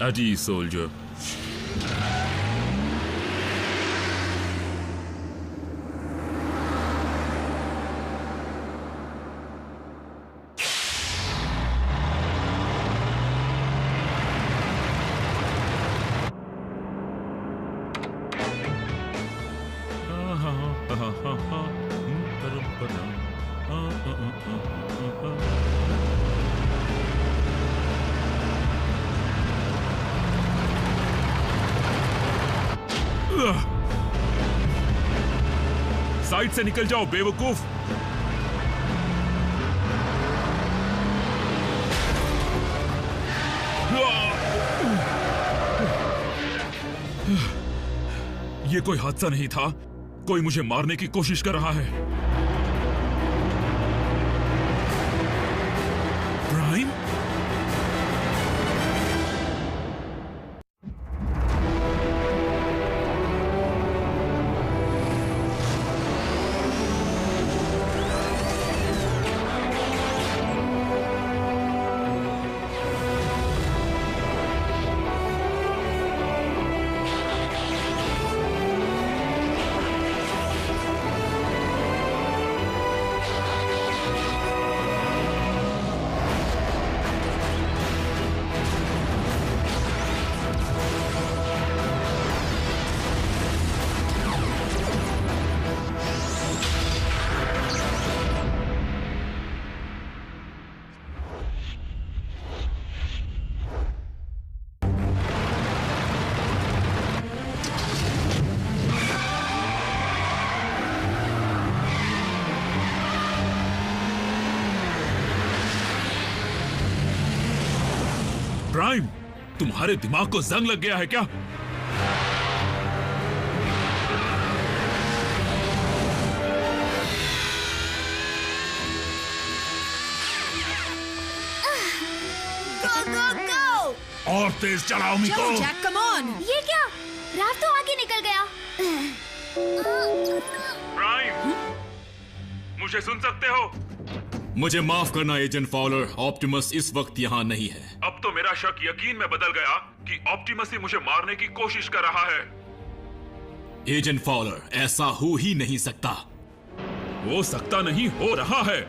At ease, soldier. Side से निकल जाओ बेवकूफ। ये कोई हादसा नहीं था, कोई मुझे मारने की कोशिश कर रहा है। प्राइम? प्राइम, तुम्हारे दिमाग को जंग लग गया है क्या? Go, go, go! और तेज चलाओ मिको। Jack, come on. ये क्या? रात तो आगे निकल गया। प्राइम, मुझे सुन सकते हो? मुझे माफ करना एजेंट फॉलर, ऑप्टिमस इस वक्त यहाँ नहीं है। अब तो मेरा शक यकीन में बदल गया कि ऑप्टिमस ही मुझे मारने की कोशिश कर रहा है। एजेंट फॉलर, ऐसा हो ही नहीं सकता। हो सकता नहीं, हो रहा है।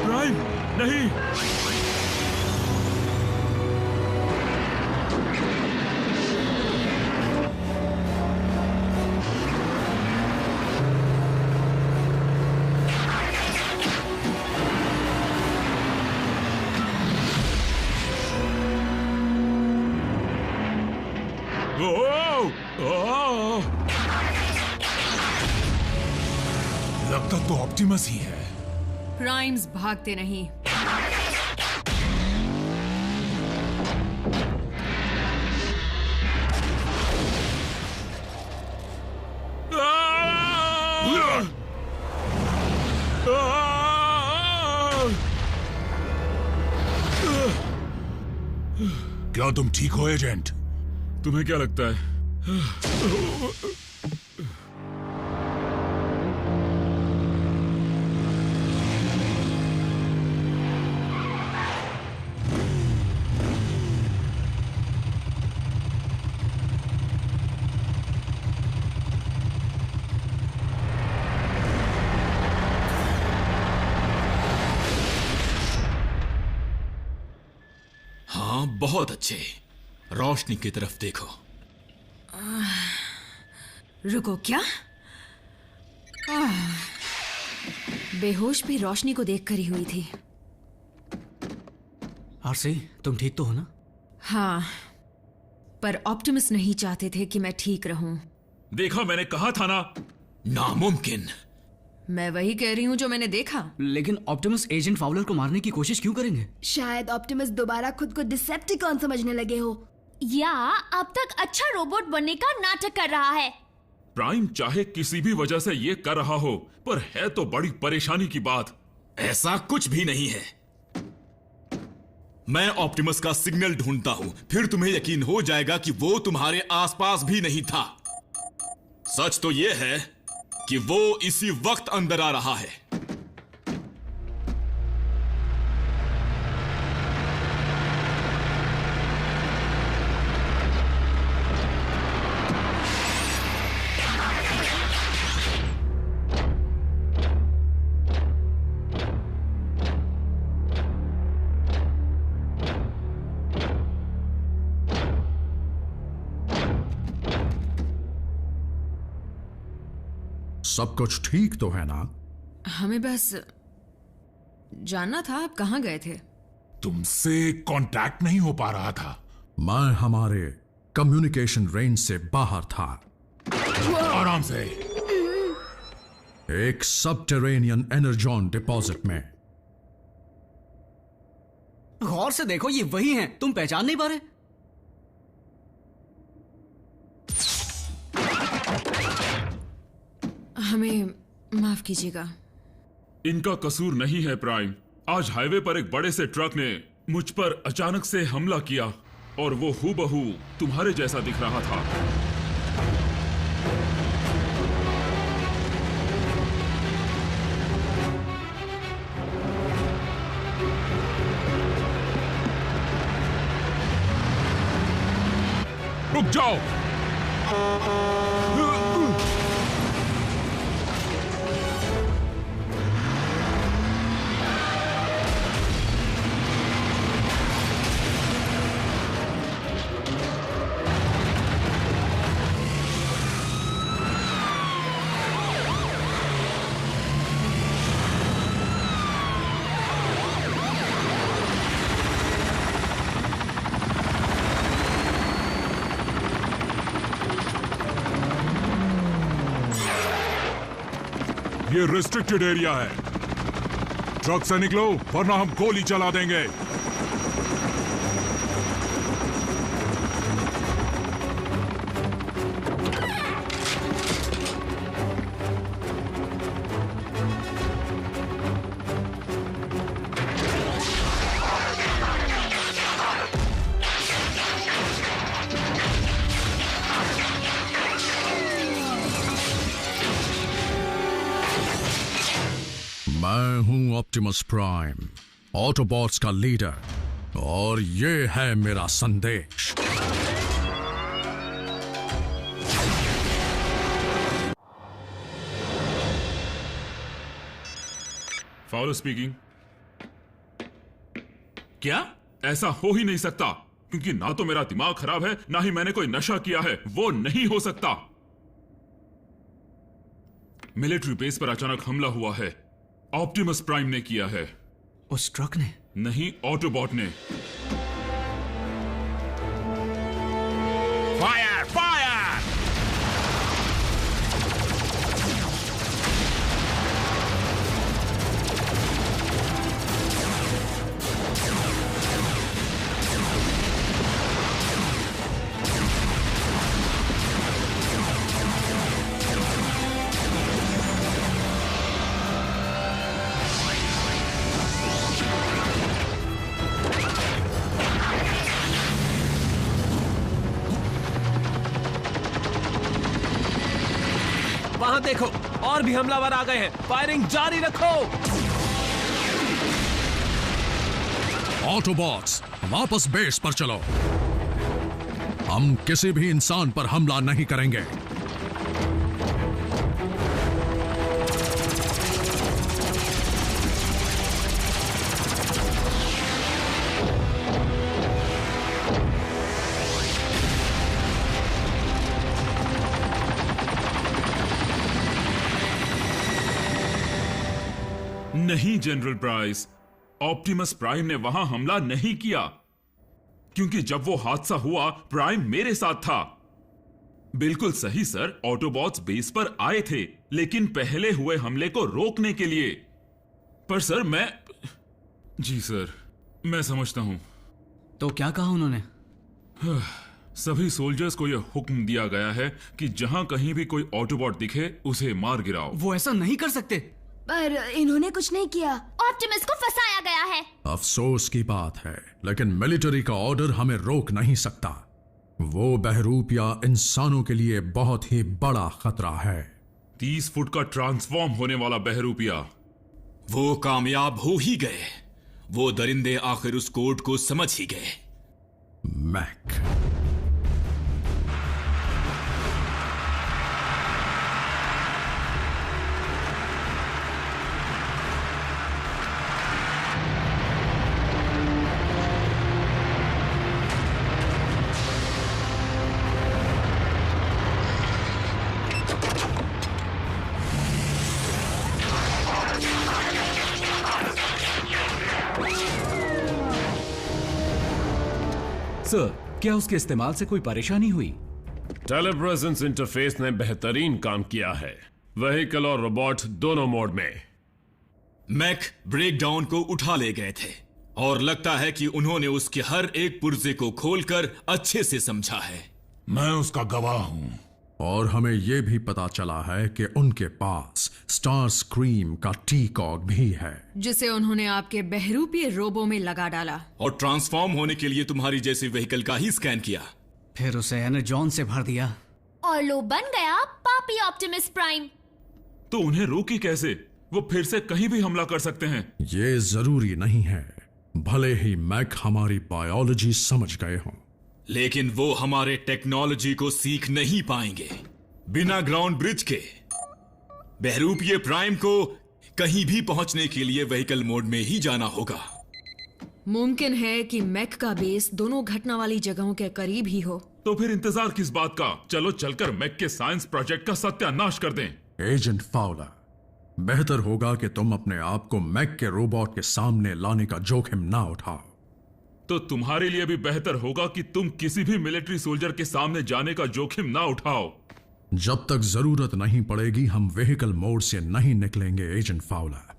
प्राइम, नहीं। लगता तो ऑप्टिमस ही है। प्राइम्स भागते नहीं। क्या तुम ठीक हो एजेंट? तुम्हें क्या लगता है? हाँ, बहुत अच्छे। रोशनी की तरफ देखो। रुको, क्या? बेहोश भी रोशनी को देखकर ही हुई थी। आरसी, तुम ठीक तो हो ना? हाँ, पर ऑप्टिमस नहीं चाहते थे कि मैं ठीक रहूं। देखा, मैंने कहा था ना। नामुमकिन। मैं वही कह रही हूं जो मैंने देखा। लेकिन ऑप्टिमस एजेंट फाउलर को मारने की कोशिश क्यों करेंगे? शायद ऑप्टिमस दोबारा खुद को डिसेप्टिकॉन समझने लगे हो, या अब तक अच्छा रोबोट बनने का नाटक कर रहा है। प्राइम चाहे किसी भी वजह से ये कर रहा हो, पर है तो बड़ी परेशानी की बात। ऐसा कुछ भी नहीं है। मैं ऑप्टिमस का सिग्नल ढूंढता हूं, फिर तुम्हें यकीन हो जाएगा कि वो तुम्हारे आसपास भी नहीं था। सच तो यह है कि वो इसी वक्त अंदर आ रहा है। सब कुछ ठीक तो है ना? हमें बस जानना था आप कहाँ गए थे। तुमसे कांटेक्ट नहीं हो पा रहा था। मैं हमारे कम्युनिकेशन रेंज से बाहर था। आराम से। एक सबटेरेनियन एनर्जॉन डिपॉजिट में। गौर से देखो, ये वही हैं। तुम पहचान नहीं पा रहे? हमें माफ कीजिएगा। इनका कसूर नहीं है प्राइम। आज हाईवे पर एक बड़े से ट्रक ने मुझ पर अचानक से हमला किया और वो हूबहू तुम्हारे जैसा दिख रहा था। रुक जाओ। ये रिस्ट्रिक्टेड एरिया है। ट्रक से निकलो वरना हम गोली चला देंगे। मैं हूं ऑप्टिमस प्राइम, ऑटोबॉट्स का लीडर, और ये है मेरा संदेश। Fowler speaking. क्या? ऐसा हो ही नहीं सकता, क्योंकि ना तो मेरा दिमाग खराब है, ना ही मैंने कोई नशा किया है। वो नहीं हो सकता। मिलिट्री बेस पर अचानक हमला हुआ है। ऑप्टिमस प्राइम ने किया है। उस ट्रक ने? नहीं, ऑटोबॉट ने। Fire fire. वहां देखो, और भी हमलावर आ गए हैं। फायरिंग जारी रखो। ऑटोबॉट्स, वापस बेस पर चलो। हम किसी भी इंसान पर हमला नहीं करेंगे। नहीं जनरल प्राइस, ऑप्टिमस प्राइम ने वहां हमला नहीं किया, क्योंकि जब वो हादसा हुआ प्राइम मेरे साथ था। बिल्कुल सही सर, ऑटोबॉट्स बेस पर आए थे, लेकिन पहले हुए हमले को रोकने के लिए। पर सर मैं... जी सर, मैं समझता हूं। तो क्या कहा उन्होंने? सभी सोल्जर्स को यह हुक्म दिया गया है कि जहां कहीं भी कोई ऑटोबॉट दिखे उसे मार गिराओ। वो ऐसा नहीं कर सकते। पर इन्होंने कुछ नहीं किया। ऑप्टिमस को फंसाया गया है। अफसोस की बात है, लेकिन मिलिट्री का ऑर्डर हमें रोक नहीं सकता। वो बहरूपिया इंसानों के लिए बहुत ही बड़ा खतरा है। 30 फुट का ट्रांसफॉर्म होने वाला बहरूपिया। वो कामयाब हो ही गए। वो दरिंदे आखिर उस कोड को समझ ही गए। मैक, सर, क्या उसके इस्तेमाल से कोई परेशानी हुई? टेलीप्रेजेंस इंटरफेस ने बेहतरीन काम किया है, व्हीकल और रोबोट दोनों मोड में। मैक ब्रेकडाउन को उठा ले गए थे और लगता है कि उन्होंने उसके हर एक पुर्जे को खोलकर अच्छे से समझा है। मैं उसका गवाह हूं। और हमें यह भी पता चला है कि उनके पास स्टार स्क्रीम का टी-कॉग भी है, जिसे उन्होंने आपके बहरूपीय रोबो में लगा डाला और ट्रांसफॉर्म होने के लिए तुम्हारी जैसी व्हीकल का ही स्कैन किया, फिर उसे एनर्जॉन से भर दिया और लो बन गया पापी ऑप्टिमस प्राइम। तो उन्हें रोकी कैसे? वो फिर से कहीं भी हमला कर सकते हैं। ये जरूरी नहीं है, भले ही मैक हमारी बायोलॉजी समझ गए हों। लेकिन वो हमारे टेक्नोलॉजी को सीख नहीं पाएंगे। बिना ग्राउंड ब्रिज के बहरूपीय प्राइम को कहीं भी पहुंचने के लिए व्हीकल मोड में ही जाना होगा। मुमकिन है कि मैक का बेस दोनों घटना वाली जगहों के करीब ही हो। तो फिर इंतजार किस बात का? चलो चलकर मैक के साइंस प्रोजेक्ट का सत्यानाश कर दें। एजेंट फाउलर, बेहतर होगा कि तुम अपने आप को मैक के रोबोट के सामने लाने का जोखिम ना उठाओ। तो तुम्हारे लिए भी बेहतर होगा कि तुम किसी भी मिलिट्री सोल्जर के सामने जाने का जोखिम ना उठाओ। जब तक जरूरत नहीं पड़ेगी हम व्हीकल मोड से नहीं निकलेंगे एजेंट फाउलर।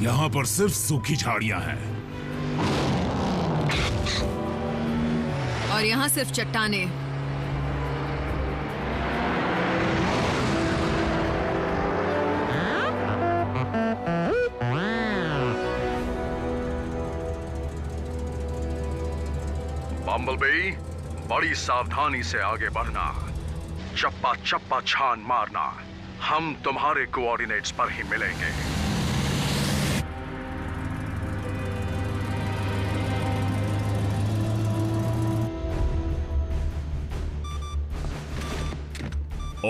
यहां पर सिर्फ सूखी झाड़ियां हैं और यहाँ सिर्फ चट्टाने। बम्बलबी, बड़ी सावधानी से आगे बढ़ना, चप्पा चप्पा छान मारना। हम तुम्हारे कोऑर्डिनेट्स पर ही मिलेंगे।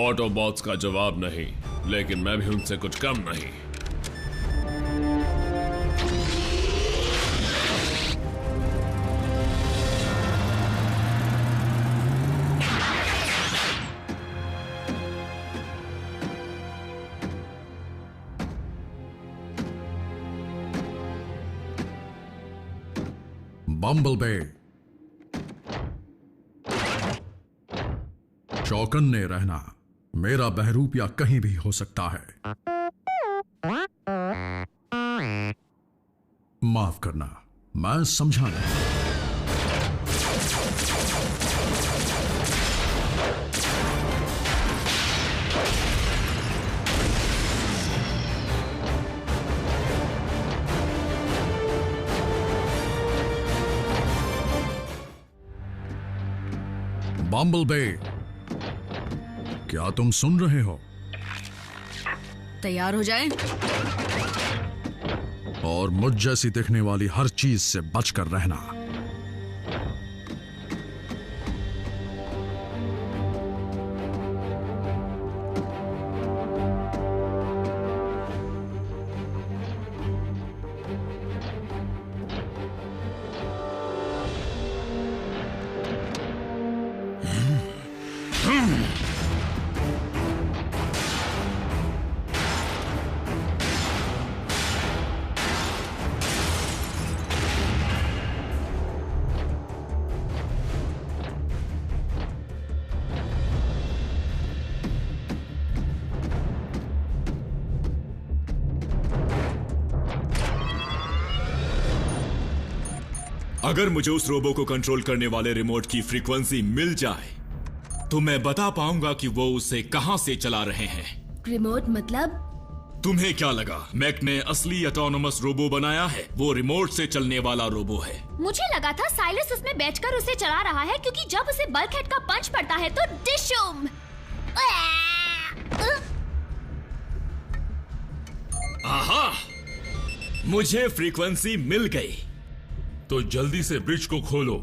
ऑटोबॉट्स का जवाब नहीं, लेकिन मैं भी उनसे कुछ कम नहीं। बम्बलबे, चौकन्ने रहना, मेरा बहरूपिया कहीं भी हो सकता है। माफ करना, मैं समझा नहीं। बम्बलबे, क्या तुम सुन रहे हो? तैयार हो जाए और मुझ जैसी दिखने वाली हर चीज से बचकर रहना। अगर मुझे उस रोबो को कंट्रोल करने वाले रिमोट की फ्रीक्वेंसी मिल जाए तो मैं बता पाऊंगा कि वो उसे कहां से चला रहे हैं। रिमोट मतलब? तुम्हें क्या लगा मैक ने असली ऑटोनोमस रोबो बनाया है? वो रिमोट से चलने वाला रोबो है। मुझे लगा था साइलस उसमें बैठकर उसे चला रहा है, क्योंकि जब उसे बल्कहेड का पंच पड़ता है तो डिशुम। आहा, मुझे फ्रीक्वेंसी मिल गई। तो जल्दी से ब्रिज को खोलो।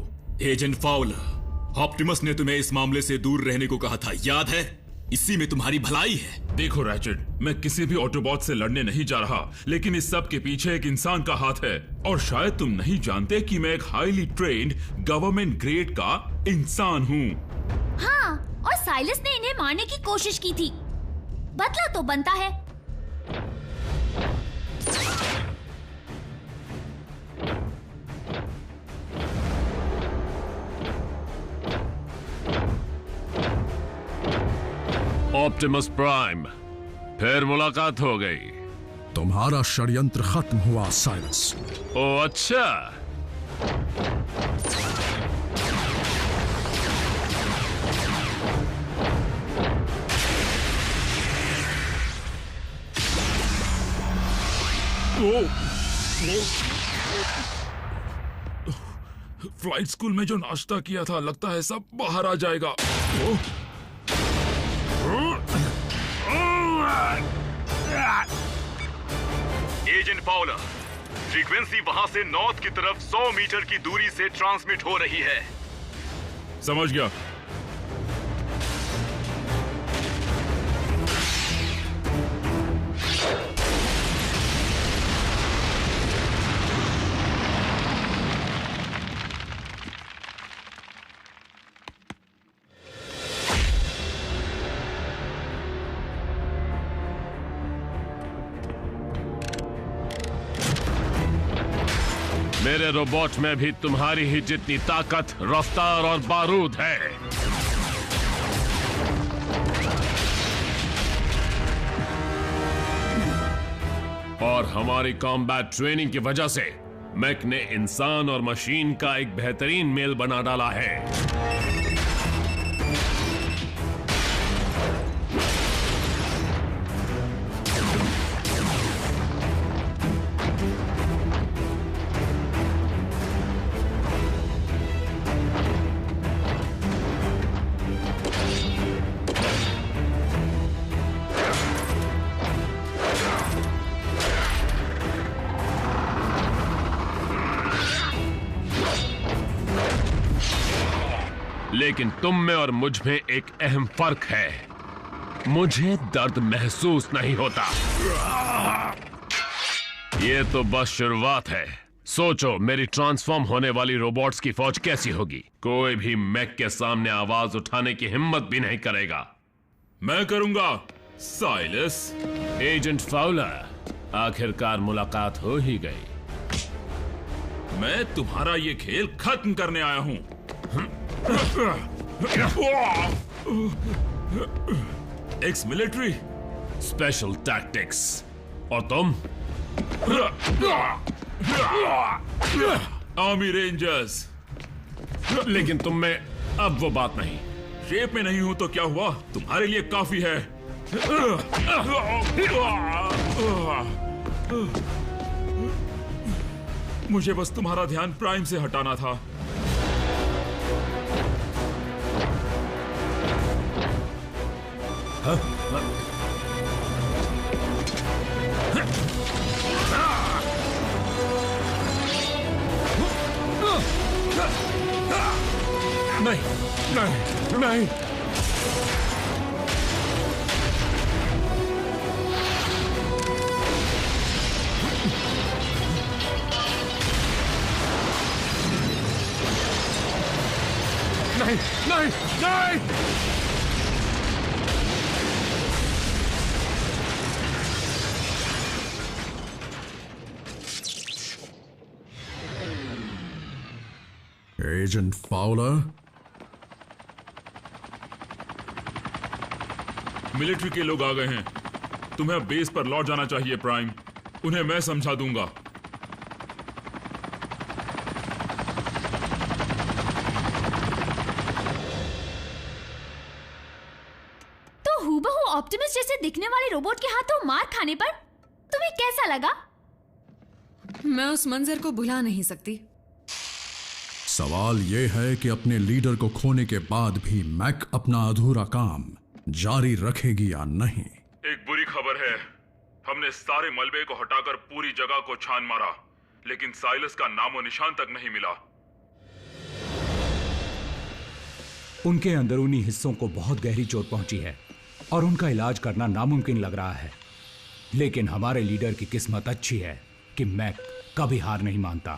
एजेंट फाउलर, ऑप्टिमस ने तुम्हें इस मामले से दूर रहने को कहा था, याद है? इसी में तुम्हारी भलाई है। देखो रैचेट, मैं किसी भी ऑटोबॉट से लड़ने नहीं जा रहा, लेकिन इस सब के पीछे एक इंसान का हाथ है। और शायद तुम नहीं जानते कि मैं एक हाईली ट्रेन्ड गवर्नमेंट ग्रेड का इंसान हूँ। हाँ, और साइलस ने इन्हें मारने की कोशिश की थी। बदला तो बनता है। ऑप्टिमस प्राइम, फिर मुलाकात हो गई। तुम्हारा षड्यंत्र खत्म हुआ साइलस। ओ अच्छा। फ्लाइट स्कूल में जो नाश्ता किया था, लगता है सब बाहर आ जाएगा। एजेंट फाउलर, फ्रीक्वेंसी वहां से नॉर्थ की तरफ 100 मीटर की दूरी से ट्रांसमिट हो रही है। समझ गया। मेरे रोबोट में भी तुम्हारी ही जितनी ताकत, रफ्तार और बारूद है। और हमारी कॉम्बैट ट्रेनिंग की वजह से मैक ने इंसान और मशीन का एक बेहतरीन मेल बना डाला है। लेकिन तुम में और मुझ में एक अहम फर्क है। मुझे दर्द महसूस नहीं होता। ये तो बस शुरुआत है। सोचो, मेरी ट्रांसफॉर्म होने वाली रोबोट्स की फौज कैसी होगी। कोई भी मैक के सामने आवाज उठाने की हिम्मत भी नहीं करेगा। मैं करूंगा साइलस। एजेंट फाउलर, आखिरकार मुलाकात हो ही गई। मैं तुम्हारा ये खेल खत्म करने आया हूं। Ex military special tactics. और तुम? Army rangers. लेकिन तुम में अब वो बात नहीं। शेप में नहीं हूं तो क्या हुआ, तुम्हारे लिए काफी है। मुझे बस तुम्हारा ध्यान प्राइम से हटाना था। नहीं, नहीं, नहीं। नहीं, नहीं, नहीं। एजेंट फाउलर, मिलिट्री के लोग आ गए हैं। तुम्हें बेस पर लौट जाना चाहिए प्राइम। उन्हें मैं समझा दूंगा। से दिखने वाले रोबोट के हाथों मार खाने पर तुम्हें कैसा लगा? मैं उस मंजर को भुला नहीं सकती। सवाल यह है कि अपने लीडर को खोने के बाद भी मैक अपना अधूरा काम जारी रखेगी या नहीं। एक बुरी खबर है, हमने सारे मलबे को हटाकर पूरी जगह को छान मारा, लेकिन साइलस का नामो निशान तक नहीं मिला। उनके अंदरूनी हिस्सों को बहुत गहरी चोट पहुंची है और उनका इलाज करना नामुमकिन लग रहा है। लेकिन हमारे लीडर की किस्मत अच्छी है कि मैक कभी हार नहीं मानता।